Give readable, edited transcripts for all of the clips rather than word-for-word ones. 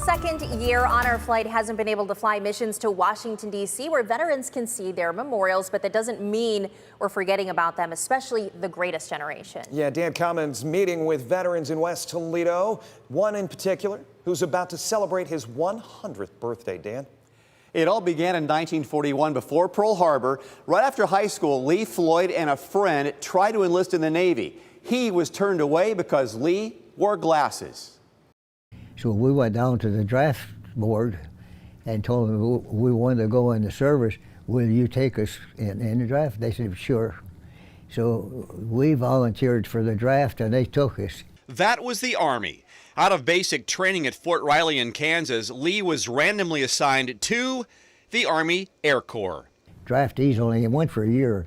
second year, Honor Flight hasn't been able to fly missions to Washington, D.C., where veterans can see their memorials, but that doesn't mean we're forgetting about them, especially the greatest generation. Yeah, Dan Cummins meeting with veterans in West Toledo, one in particular who's about to celebrate his 100th birthday. Dan? It all began in 1941 before Pearl Harbor. Right after high school, Lee, Floyd, and a friend tried to enlist in the Navy. He was turned away because Lee wore glasses. So we went down to the draft board and told them we wanted to go in the service. Will you take us in the draft? They said, sure. So we volunteered for the draft and they took us. That was the Army. Out of basic training at Fort Riley in Kansas, Lee was randomly assigned to the Army Air Corps. Draftees only went for a year,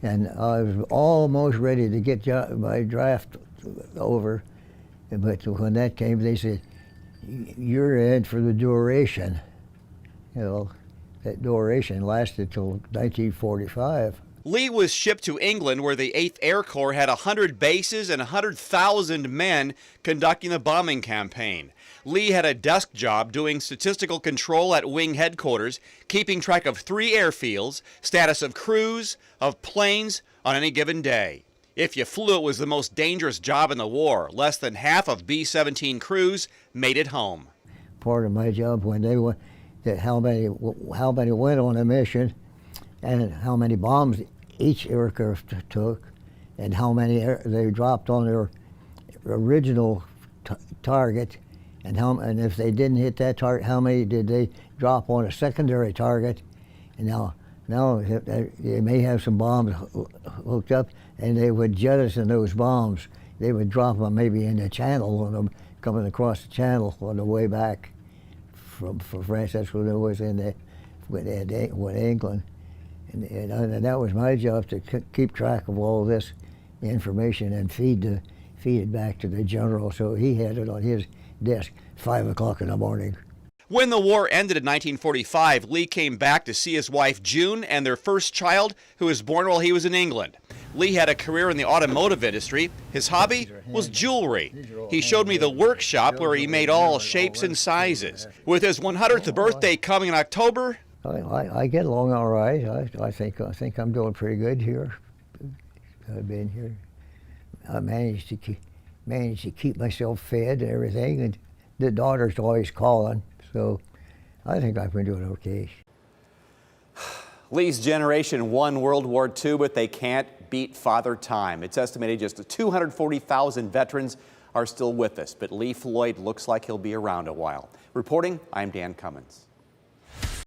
and I was almost ready to get my draft over. But when that came, they said, you're in for the duration. You know, that duration lasted till 1945. Lee was shipped to England, where the 8th Air Corps had 100 bases and 100,000 men conducting the bombing campaign. Lee had a desk job doing statistical control at wing headquarters, keeping track of 3 airfields, status of crews, of planes on any given day. If you flew, it was the most dangerous job in the war. Less than half of B-17 crews made it home. Part of my job when they went, how many went on a mission, and how many bombs each aircraft took, and how many they dropped on their original target, and if they didn't hit that target, how many did they drop on a secondary target. And now they may have some bombs hooked up, and they would jettison those bombs. They would drop them maybe in the channel on them, coming across the channel on the way back from France. That's what it was with England. And that was my job, to keep track of all this information and feed it back to the general, so he had it on his desk 5 o'clock in the morning. When the war ended in 1945, Lee came back to see his wife June and their first child, who was born while he was in England. Lee had a career in the automotive industry. His hobby was jewelry. He showed me the workshop where he made all shapes and sizes. With his 100th birthday coming in October, I get along all right. I think I'm doing pretty good here. I've been here. I managed to keep myself fed and everything, and the daughter's always calling, so I think I've been doing okay. Lee's generation won World War II, but they can't beat Father Time. It's estimated just 240,000 veterans are still with us, but Lee Floyd looks like he'll be around a while. Reporting, I'm Dan Cummins.